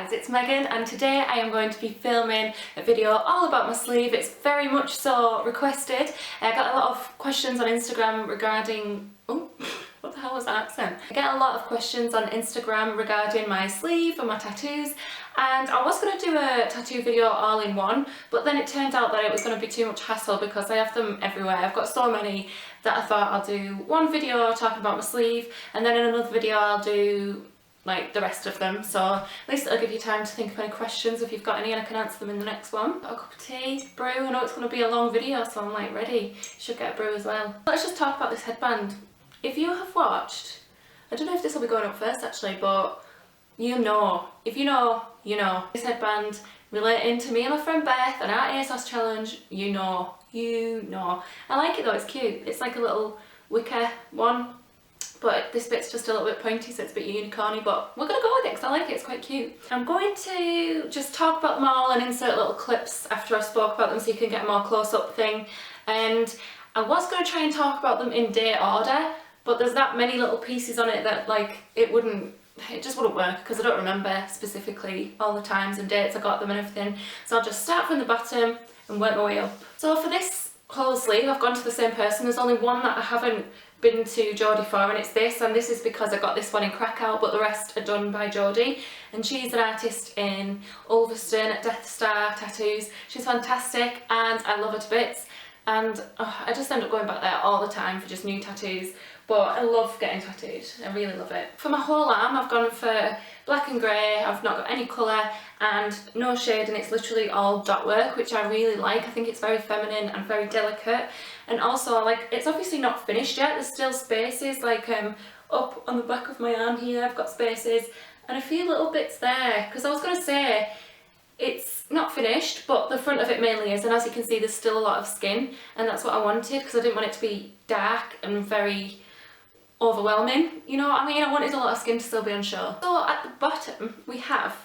guys, it's Megan and today I am going to be filming a video all about my sleeve. It's very much so requested. I got a lot of questions on Instagram regarding... oh, what the hell was that accent? I get a lot of questions on Instagram regarding my sleeve and my tattoos, and I was going to do a tattoo video all in one, but then it turned out that it was going to be too much hassle because I have them everywhere. I've got so many that I thought I'll do one video talking about my sleeve and then in another video I'll do like the rest of them, so at least it'll give you time to think of any questions if you've got any and I can answer them in the next one. Got a cup of tea, brew. I know it's going to be a long video so I'm like ready. Should get a brew as well. Let's just talk about this headband. If you have watched, I don't know if this will be going up first actually, but you know, if you know, you know. This headband relating to me and my friend Beth and our ASOS challenge, you know. I like it though, it's cute. It's like a little wicker one, but this bit's just a little bit pointy so it's a bit unicorny, but we're gonna go with it because I like it, it's quite cute. I'm going to just talk about them all and insert little clips after I spoke about them so you can get a more close-up thing. And I was going to try and talk about them in date order, but there's that many little pieces on it that like it just wouldn't work because I don't remember specifically all the times and dates I got them and everything. So I'll just start from the bottom and work my way up. So for this whole sleeve I've gone to the same person. There's only one that I haven't been to Geordie for and it's this, and this is because I got this one in Krakow but the rest are done by Geordie, and she's an artist in Ulverston at Death Star Tattoos. She's fantastic and I love her to bits, and I just end up going back there all the time for just new tattoos. But I love getting tattooed, I really love it. For my whole arm I've gone for black and grey, I've not got any colour and no shade, and it's literally all dot work, which I really like. I think it's very feminine and very delicate, and also like it's obviously not finished yet, there's still spaces like up on the back of my arm here I've got spaces and a few little bits there, because I was going to say it's not finished but the front of it mainly is, and as you can see there's still a lot of skin, and that's what I wanted because I didn't want it to be dark and very overwhelming, you know what I mean? I wanted a lot of skin to still be on show. So at the bottom we have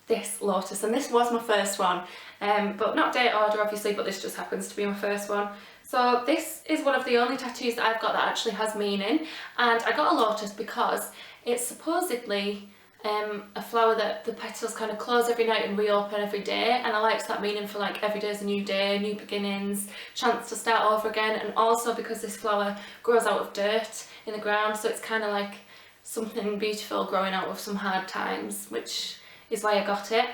this lotus, and this was my first one, but not date order obviously, but this just happens to be my first one. So this is one of the only tattoos that I've got that actually has meaning, and I got a lotus because it's supposedly a flower that the petals kind of close every night and reopen every day, and I liked that meaning for like every day's a new day, new beginnings, chance to start over again, and also because this flower grows out of dirt in the ground, so it's kind of like something beautiful growing out of some hard times, which is why I got it.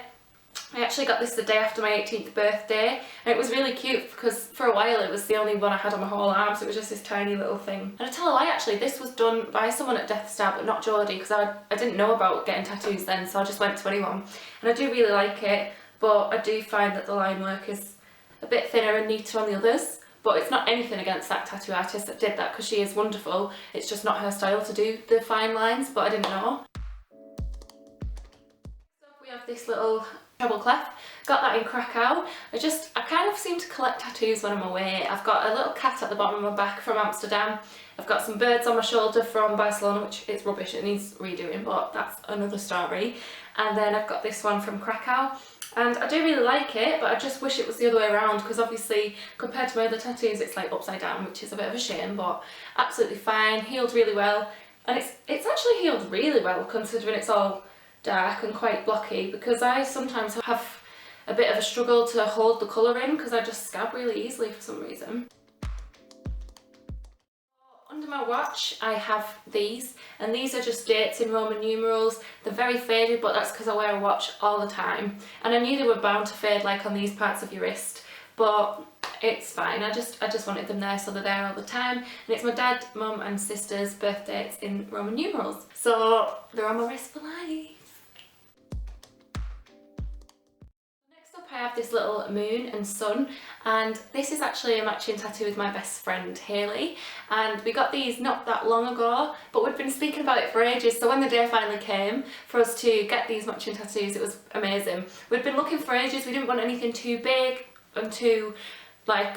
I actually got this the day after my 18th birthday, and it was really cute because for a while it was the only one I had on my whole arm, so it was just this tiny little thing. And I tell a lie, actually this was done by someone at Death Star but not Geordie, because I didn't know about getting tattoos then, so I just went to anyone, and I do really like it, but I do find that the line work is a bit thinner and neater on the others. But it's not anything against that tattoo artist that did that because she is wonderful, it's just not her style to do the fine lines, but I didn't know. So we have this little treble clef, got that in Krakow. I kind of seem to collect tattoos when I'm away. I've got a little cat at the bottom of my back from Amsterdam, I've got some birds on my shoulder from Barcelona, which is rubbish, it needs redoing, but that's another story. And then I've got this one from Krakow. And I do really like it, but I just wish it was the other way around because obviously compared to my other tattoos it's like upside down, which is a bit of a shame, but absolutely fine, healed really well. And it's actually healed really well considering it's all dark and quite blocky, because I sometimes have a bit of a struggle to hold the colour in because I just scab really easily for some reason. Under my watch I have these, and these are just dates in Roman numerals. They're very faded, but that's because I wear a watch all the time, and I knew they were bound to fade like on these parts of your wrist, but it's fine. I just wanted them there so they're there all the time, and it's my dad, mum and sister's birthdays in Roman numerals, so they're on my wrist for life. I have this little moon and sun, and this is actually a matching tattoo with my best friend Hayley, and we got these not that long ago, but we'd been speaking about it for ages, so when the day finally came for us to get these matching tattoos it was amazing. We'd been looking for ages, we didn't want anything too big and too like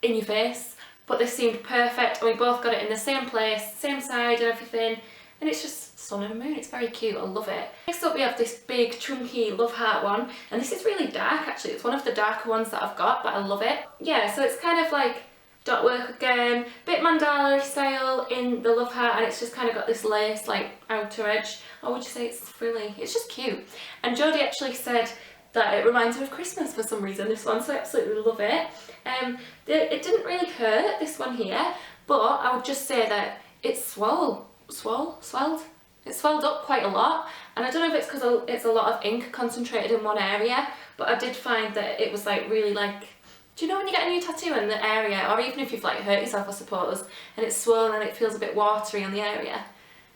in your face, but this seemed perfect and we both got it in the same place, same side and everything, and it's just sun and moon, it's very cute, I love it. Next up we have this big chunky love heart one, and this is really dark actually, it's one of the darker ones that I've got, but I love it. Yeah, so it's kind of like dot work again, bit mandala style in the love heart, and it's just kind of got this lace like outer edge. Or would you say it's frilly? It's just cute. And Jodie actually said that it reminds her of Christmas for some reason, this one, so I absolutely love it. It didn't really hurt, this one here, but I would just say that it's swelled. It swelled up quite a lot, and I don't know if it's because it's a lot of ink concentrated in one area, but I did find that it was like really like, do you know when you get a new tattoo in the area, or even if you've like hurt yourself I suppose, and it's swollen and it feels a bit watery on the area?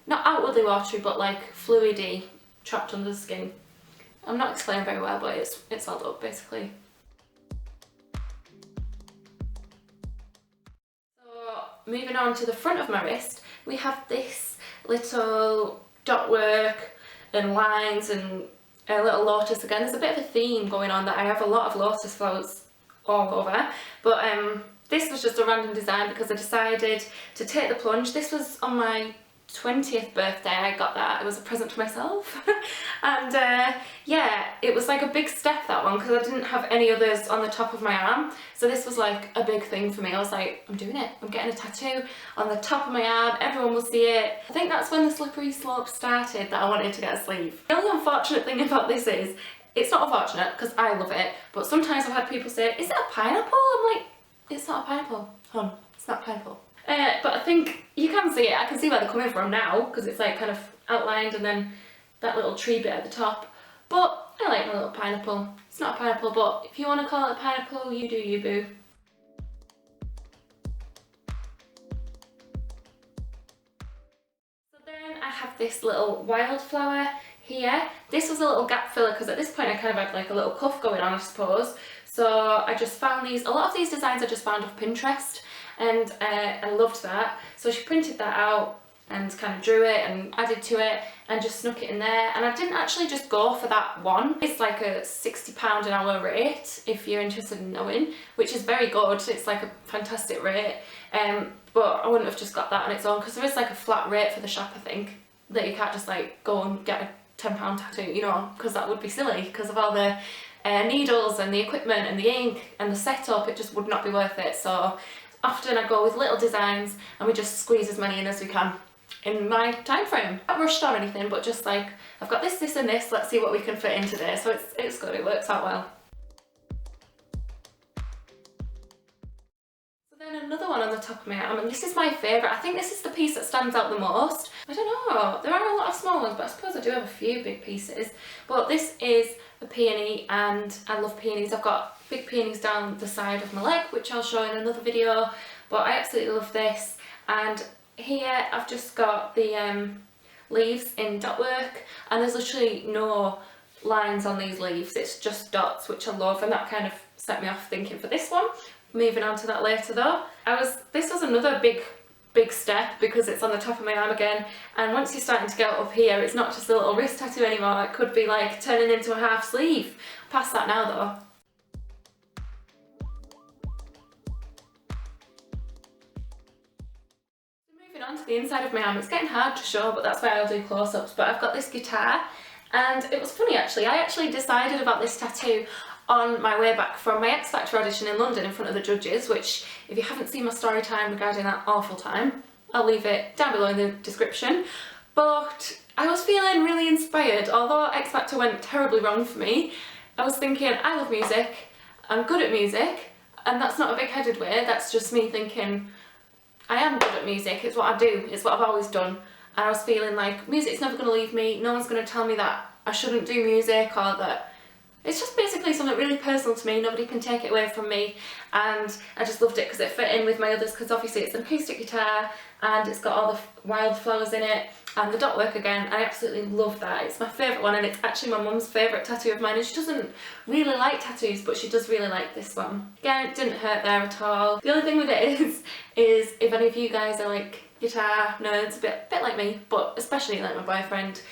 Not outwardly watery, but like fluidy, trapped under the skin. I'm not explaining very well, but it's swelled up basically. So moving on to the front of my wrist, we have this little dot work and lines and a little lotus again. There's a bit of a theme going on that I have a lot of lotus flowers all over, but this was just a random design because I decided to take the plunge. This was on my 20th birthday, I got that. It was a present to myself. And yeah, it was like a big step, that one, because I didn't have any others on the top of my arm, so this was like a big thing for me. I was like, I'm doing it, I'm getting a tattoo on the top of my arm, everyone will see it. I think that's when the slippery slope started, that I wanted to get a sleeve. The only unfortunate thing about this is, it's not unfortunate because I love it, but sometimes I've had people say, is it a pineapple? I'm like, it's not a pineapple, hon, it's not a pineapple. But I think you can see it. I can see where they're coming from now because it's like kind of outlined and then that little tree bit at the top. But I like my little pineapple. It's not a pineapple, but if you want to call it a pineapple, you do you, boo. So then I have this little wildflower here. This was a little gap filler because at this point I kind of had like a little cuff going on, I suppose. So I just found these, a lot of these designs I just found off Pinterest. And I loved that, so she printed that out and kind of drew it and added to it and just snuck it in there. And I didn't actually just go for that one. It's like a £60 an hour rate if you're interested in knowing, which is very good. It's like a fantastic rate, but I wouldn't have just got that on its own because there is like a flat rate for the shop, I think, that you can't just like go and get a £10 tattoo, you know, because that would be silly because of all the needles and the equipment and the ink and the setup. It just would not be worth it. So often I go with little designs and we just squeeze as many in as we can in my time frame. Not rushed or anything, but just like, I've got this, this and this, let's see what we can fit in today. So it's good, it works out well. So then another one on the top of my arm, and this is my favourite. I think this is the piece that stands out the most. I don't know, there are a lot of small ones, but I suppose I do have a few big pieces. But this is a peony, and I love peonies. I've got big peonies down the side of my leg, which I'll show in another video, but I absolutely love this. And here I've just got the leaves in dot work, and there's literally no lines on these leaves, it's just dots, which I love, and that kind of set me off thinking for this one. Moving on to that later though. This was another big step because it's on the top of my arm again, and once you're starting to get up here, it's not just a little wrist tattoo anymore, it could be like turning into a half sleeve. Past that now though. Moving on to the inside of my arm, it's getting hard to show, but that's why I'll do close-ups. But I've got this guitar, and it was funny actually, I actually decided about this tattoo on my way back from my X Factor audition in London in front of the judges, which if you haven't seen my story time regarding that awful time, I'll leave it down below in the description. But I was feeling really inspired. Although X Factor went terribly wrong for me, I was thinking, I love music, I'm good at music, and that's not a big-headed way, that's just me thinking, I am good at music, it's what I do, it's what I've always done. And I was feeling like, music's never going to leave me, no one's going to tell me that I shouldn't do music, or that it's just basically something really personal to me, nobody can take it away from me. And I just loved it because it fit in with my others, because obviously it's an acoustic guitar and it's got all the wildflowers in it and the dot work again. I absolutely love that. It's my favourite one, and it's actually my mum's favourite tattoo of mine, and she doesn't really like tattoos, but she does really like this one. Again, it didn't hurt there at all. The only thing with it is if any of you guys are like guitar nerds, a bit like me, but especially like my boyfriend,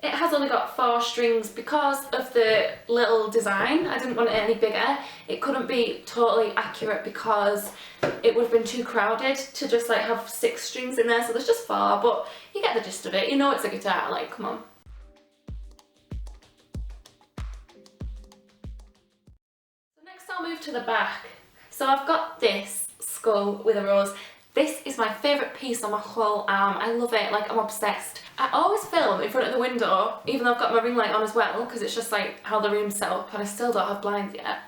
it has only got 4 strings because of the little design. I didn't want it any bigger. It couldn't be totally accurate because it would have been too crowded to just like have 6 strings in there, so there's just 4, but you get the gist of it. You know it's a guitar, like, come on. So next I'll move to the back. So I've got this skull with a rose. This is my favourite piece on my whole arm. I love it, like I'm obsessed. I always film in front of the window, even though I've got my ring light on as well, because it's just like how the room's set up and I still don't have blinds yet.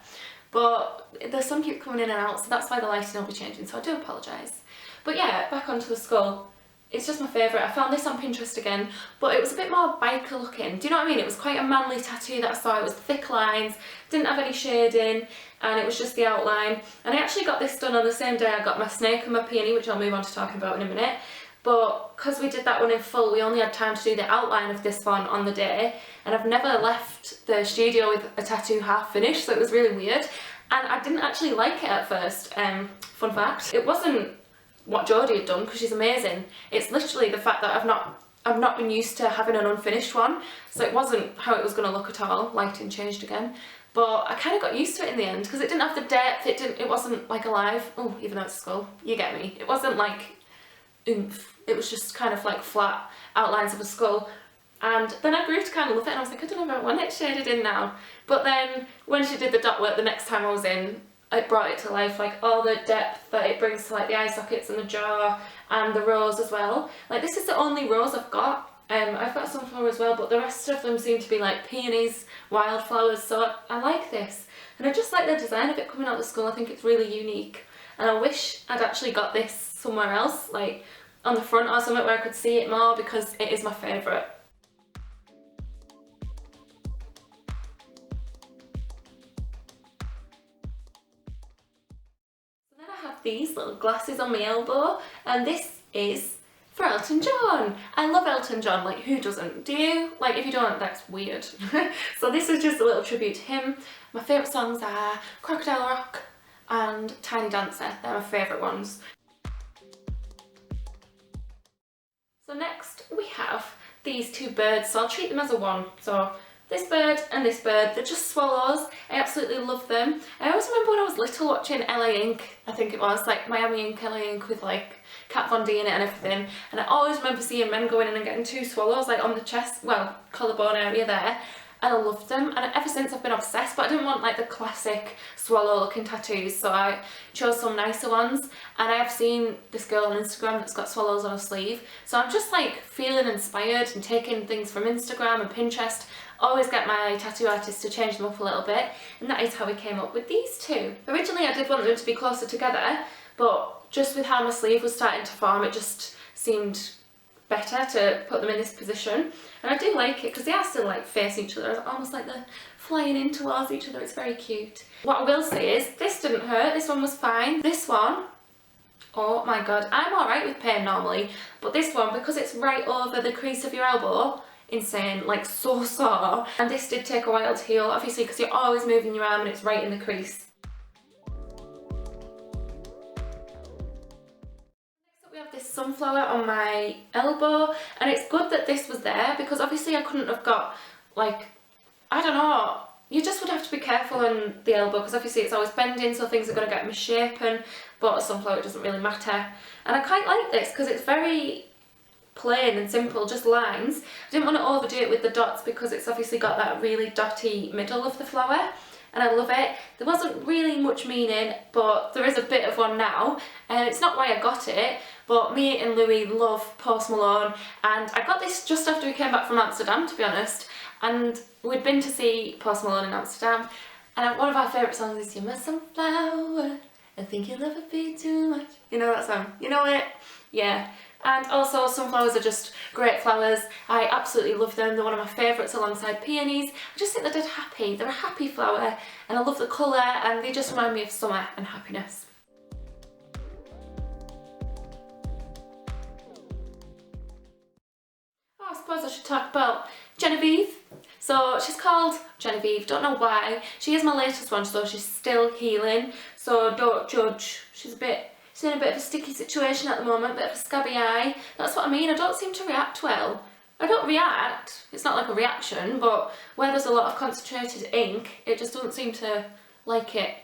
But the sun keeps coming in and out, so that's why the lighting will be changing, so I do apologise. But yeah, back onto the skull. It's just my favourite. I found this on Pinterest again, but it was a bit more biker looking. Do you know what I mean? It was quite a manly tattoo that I saw. It was thick lines, didn't have any shading, and it was just the outline. And I actually got this done on the same day I got my snake and my peony, which I'll move on to talking about in a minute. But because we did that one in full, we only had time to do the outline of this one on the day, and I've never left the studio with a tattoo half finished, so it was really weird. And I didn't actually like it at first. Fun fact, it wasn't what Jodie had done, because she's amazing. It's literally the fact that I've not been used to having an unfinished one, so it wasn't how it was going to look at all. Lighting changed again, but I kind of got used to it in the end, because it didn't have the depth. It wasn't like alive. Oh, even though it's a skull, you get me. It wasn't like oomph. It was just kind of like flat outlines of a skull. And then I grew to kind of love it, and I was like, I don't know if I want it shaded in now. But then when she did the dot work the next time I was in, it brought it to life, like all the depth that it brings to like the eye sockets and the jaw and the rose as well. Like this is the only rose I've got. I've got sunflower as well, but the rest of them seem to be like peonies, wildflowers, so I like this. And I just like the design of it coming out the skull. I think it's really unique. And I wish I'd actually got this somewhere else, like on the front or somewhere where I could see it more, because it is my favourite. These little glasses on my elbow, and this is for Elton John. I love Elton John, like who doesn't? Do you? Like if you don't, that's weird. So this is just a little tribute to him. My favourite songs are Crocodile Rock and Tiny Dancer. They're my favourite ones. So next we have these two birds, so I'll treat them as a one. So this bird and this bird, they're just swallows. I absolutely love them. I always remember when I was little watching LA Ink, I think it was, like Miami Ink, LA Ink with like Kat Von D in it and everything. And I always remember seeing men going in and getting two swallows like on the chest, well, collarbone area there. And I loved them, and ever since I've been obsessed, but I didn't want like the classic swallow looking tattoos, so I chose some nicer ones. And I have seen this girl on Instagram that's got swallows on her sleeve, so I'm just like feeling inspired and taking things from Instagram and Pinterest. Always get my tattoo artist to change them up a little bit, and that is how we came up with these two. Originally I did want them to be closer together, but just with how my sleeve was starting to form, it just seemed better to put them in this position. And I do like it because they are still like facing each other, almost like they're flying in towards each other. It's very cute. What I will say is this didn't hurt, this one was fine. This one, oh my god, I'm alright with pain normally, but this one, because it's right over the crease of your elbow, insane, like so sore. And this did take a while to heal, obviously because you're always moving your arm and it's right in the crease. This sunflower on my elbow, and it's good that this was there, because obviously I couldn't have got, like, I don't know, you just would have to be careful on the elbow because obviously it's always bending, so things are going to get misshapen, but a sunflower, it doesn't really matter. And I quite like this because it's very plain and simple, just lines. I didn't want to overdo it with the dots because it's obviously got that really dotty middle of the flower, and I love it. There wasn't really much meaning, but there is a bit of one now, and it's not why I got it, but me and Louis love Post Malone, and I got this just after we came back from Amsterdam, to be honest, and we'd been to see Post Malone in Amsterdam, and one of our favourite songs is "You're my sunflower, I think you'll never be too much." You know that song? You know it? Yeah. And also sunflowers are just great flowers. I absolutely love them. They're one of my favourites alongside peonies. I just think they're dead happy. They're a happy flower, and I love the colour, and they just remind me of summer and happiness. Oh, I suppose I should talk about Genevieve. So she's called Genevieve, don't know why. She is my latest one, so she's still healing, so don't judge. She's in a bit of a sticky situation at the moment, a bit of a scabby eye. That's what I mean, I don't seem to react well. I don't react, it's not like a reaction, but where there's a lot of concentrated ink, it just doesn't seem to like it.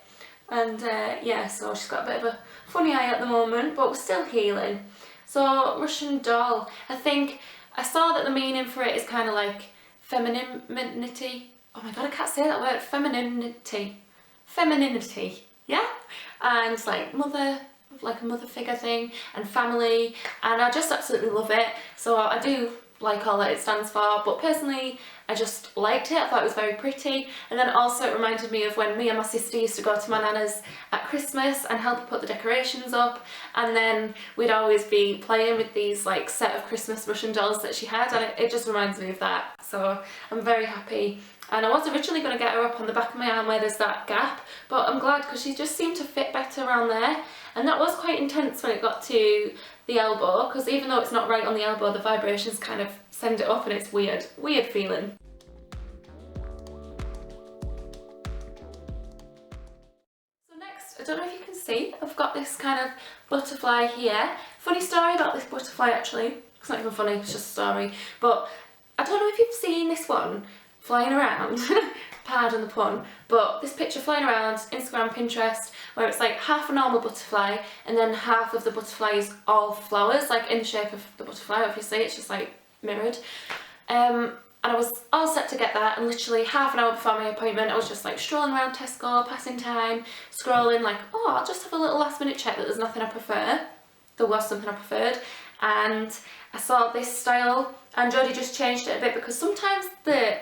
And yeah, so she's got a bit of a funny eye at the moment, but we're still healing. So Russian doll, I think I saw that the meaning for it is kind of like femininity. Oh my god, I can't say that word, femininity. Femininity, yeah? And it's like mother, like a mother figure thing and family, and I just absolutely love it. So I do like all that it stands for, but personally I just liked it. I thought it was very pretty, and then also it reminded me of when me and my sister used to go to my nana's at Christmas and help her put the decorations up, and then we'd always be playing with these like set of Christmas Russian dolls that she had, and it just reminds me of that. So I'm very happy. And I was originally going to get her up on the back of my arm where there's that gap, but I'm glad because she just seemed to fit better around there. And that was quite intense when it got to the elbow, because even though it's not right on the elbow, the vibrations kind of send it up and it's weird feeling. So next, I don't know if you can see, I've got this kind of butterfly here. Funny story about this butterfly actually. It's not even funny, it's just a story. But I don't know if you've seen this one flying around, pardon the pun, but this picture flying around Instagram, Pinterest, where it's like half a normal butterfly and then half of the butterfly is all flowers, like in the shape of the butterfly, obviously, it's just like mirrored. And I was all set to get that, and literally half an hour before my appointment I was just like strolling around Tesco, passing time, scrolling like, oh, I'll just have a little last minute check that there's nothing I prefer. There was something I preferred, and I saw this style, and Jodie just changed it a bit because sometimes the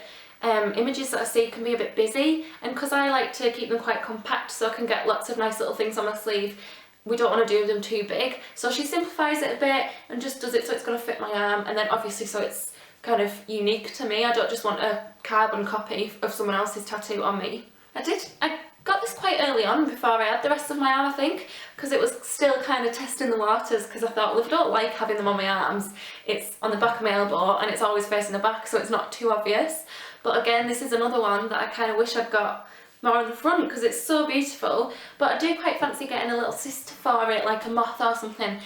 images that I see can be a bit busy, and because I like to keep them quite compact so I can get lots of nice little things on my sleeve, we don't want to do them too big. So she simplifies it a bit and just does it so it's going to fit my arm, and then obviously so it's kind of unique to me. I don't just want a carbon copy of someone else's tattoo on me. I got this quite early on before I had the rest of my arm, I think, because it was still kind of testing the waters, because I thought, well, if I don't like having them on my arms, it's on the back of my elbow and it's always facing the back so it's not too obvious. But again, this is another one that I kind of wish I'd got more on the front because it's so beautiful, but I do quite fancy getting a little sister for it, like a moth or something,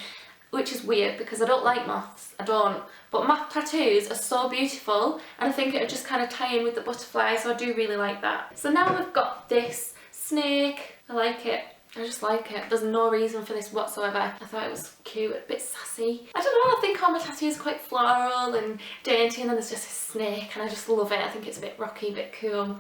which is weird because I don't like moths, I don't, but moth tattoos are so beautiful, and I think it would just kind of tie in with the butterfly, so I do really like that. So now we've got this snake. I like it. I just like it. There's no reason for this whatsoever. I thought it was cute, a bit sassy. I don't know, I think all my tattoos are quite floral and dainty, and then there's just a snake and I just love it. I think it's a bit rocky, a bit cool.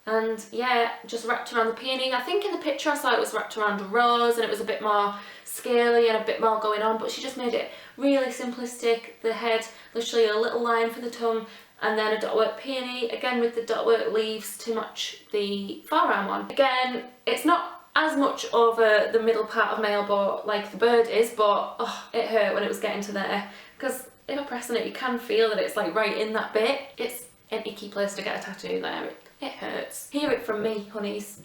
And yeah, just wrapped around the peony. I think in the picture I saw it was wrapped around a rose and it was a bit more scaly and a bit more going on, but she just made it really simplistic. The head, literally a little line for the tongue, and then a dotwork peony, again with the dotwork leaves to match the forearm one. Again, it's not as much over the middle part of my elbow like the bird is, but oh, it hurt when it was getting to there, because if I press on it you can feel that it's like right in that bit. It's an icky place to get a tattoo there. It hurts. Hear it from me, honeys.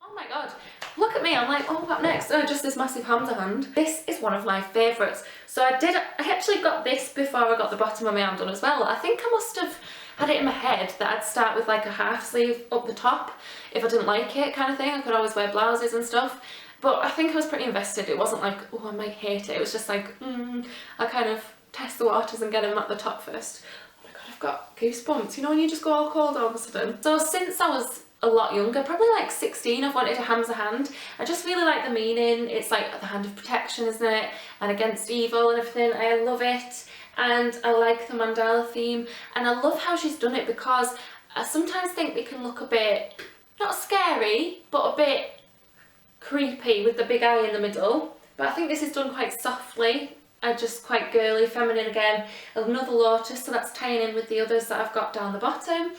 Oh my god, look at me, I'm like, oh, what next? Oh, just this massive Hamza hand. This is one of my favourites. So I actually got this before I got the bottom of my arm done as well. I think I must have had it in my head that I'd start with like a half sleeve up the top if I didn't like it, kind of thing. I could always wear blouses and stuff, but I think I was pretty invested. It wasn't like, oh, I might hate it. It was just like, I kind of test the waters and get them at the top first. Oh my god, I've got goosebumps. You know when you just go all cold all of a sudden? So since I was a lot younger, probably like 16, I've wanted a Hamza hand. I just really like the meaning. It's like the hand of protection, isn't it? And against evil and everything. I love it. And I like the mandala theme, and I love how she's done it, because I sometimes think they can look a bit, not scary, but a bit creepy with the big eye in the middle. But I think this is done quite softly and just quite girly, feminine again. Another lotus, so that's tying in with the others that I've got down the bottom.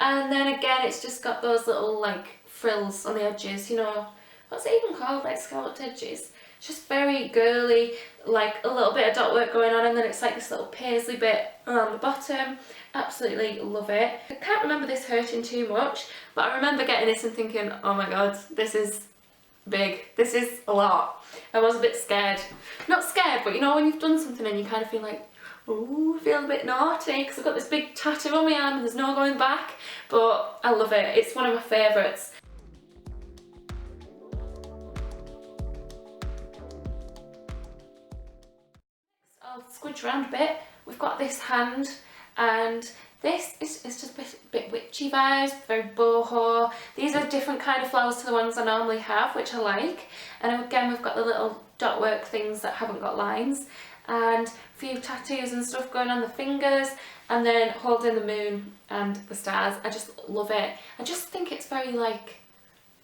And then again, it's just got those little like frills on the edges, you know, what's it even called, like scalloped edges. It's just very girly, like a little bit of dot work going on, and then it's like this little paisley bit around the bottom. Absolutely love it. I can't remember this hurting too much, but I remember getting this and thinking, oh my god, this is big. This is a lot. I was a bit scared. Not scared, but you know when you've done something and you kind of feel like, ooh, I feel a bit naughty because I've got this big tattoo on my arm and there's no going back, but I love it. It's one of my favourites. I'll squidge around a bit. We've got this hand, and this is just a bit witchy vibes, very boho. These are different kind of flowers to the ones I normally have, which I like. And again, we've got the little dot work things that haven't got lines. and a few tattoos and stuff going on the fingers, and then holding the moon and the stars. I just love it. I just think it's very like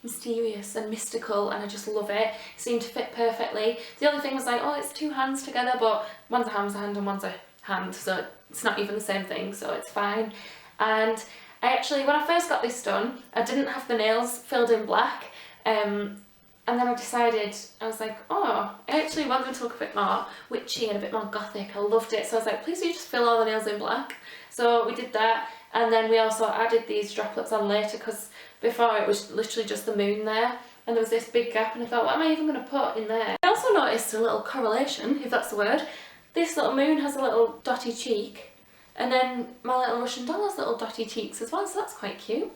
mysterious and mystical, and I just love it. It seemed to fit perfectly. The only thing was like, oh, it's two hands together, but one's a hand and one's a hand, so it's not even the same thing, so it's fine. And I actually, when I first got this done, I didn't have the nails filled in black, and then I decided, I was like, oh, I actually want them to look a bit more witchy and a bit more gothic. I loved it, so I was like, please do just fill all the nails in black. So we did that, and then we also added these droplets on later, because before it was literally just the moon there, and there was this big gap, and I thought, what am I even going to put in there? I also noticed a little correlation, if that's the word. This little moon has a little dotty cheek, and then my little Russian doll has little dotty cheeks as well, so that's quite cute.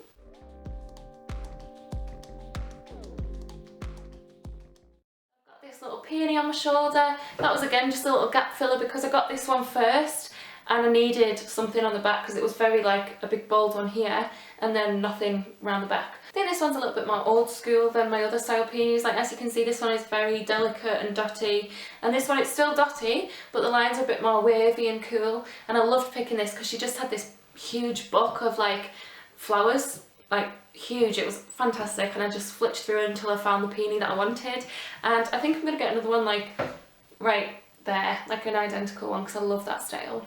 I've got this little peony on my shoulder. That was again just a little gap filler because I got this one first, and I needed something on the back because it was very like a big bold one here and then nothing around the back. I think this one's a little bit more old school than my other style peonies. Like, as you can see, this one is very delicate and dotty, and this one, it's still dotty, but the lines are a bit more wavy and cool. And I loved picking this because she just had this huge book of like flowers, like huge. It was fantastic, and I just flicked through it until I found the peony that I wanted. And I think I'm going to get another one like right there, like an identical one, because I love that style.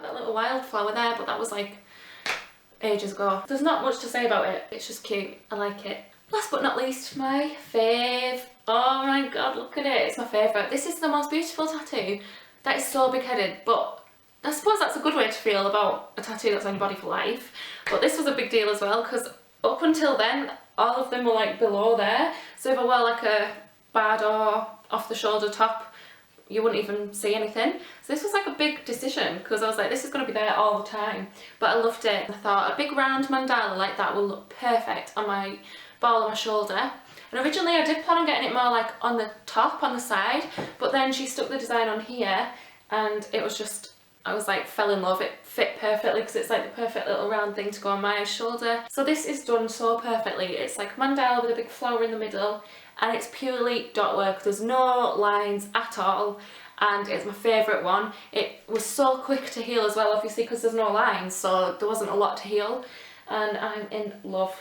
That little wildflower there, but that was like ages ago. There's not much to say about it, it's just cute. I like it. Last but not least, my fave. Oh my god, look at it, it's my favourite. This is the most beautiful tattoo. That is so big-headed, but I suppose that's a good way to feel about a tattoo that's on your body for life. But this was a big deal as well, because up until then all of them were like below there, so if I wore like a bad or off the shoulder top, you wouldn't even see anything. So this was like a big decision, because I was like, this is going to be there all the time. But I loved it. I thought a big round mandala like that will look perfect on my ball on my shoulder. And originally I did plan on getting it more like on the top, on the side, but then she stuck the design on here, and it was just, I was like, fell in love. It fit perfectly because it's like the perfect little round thing to go on my shoulder. So this is done so perfectly. It's like mandala with a big flower in the middle, and it's purely dot work. There's no lines at all, and it's my favourite one. It was so quick to heal as well, obviously, because there's no lines, so there wasn't a lot to heal, and I'm in love.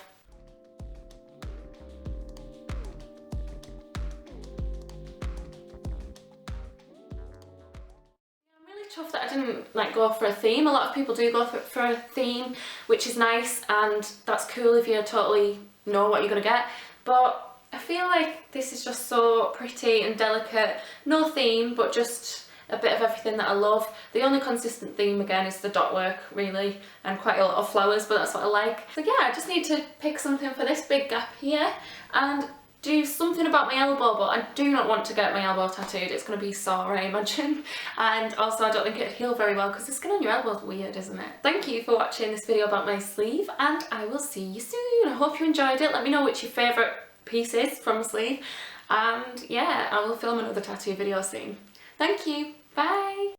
Tough that I didn't like go for a theme. A lot of people do go for a theme, which is nice, and that's cool if you totally know what you're gonna get, but I feel like this is just so pretty and delicate. No theme, but just a bit of everything that I love. The only consistent theme again is the dot work, really, and quite a lot of flowers, but that's what I like. So yeah, I just need to pick something for this big gap here and do something about my elbow, but I do not want to get my elbow tattooed. It's going to be sore, I imagine, and also I don't think it'd heal very well because the skin on your elbow is weird, isn't it? Thank you for watching this video about my sleeve, and I will see you soon. I hope you enjoyed it. Let me know which your favourite piece is from the sleeve, and yeah, I will film another tattoo video soon. Thank you, bye!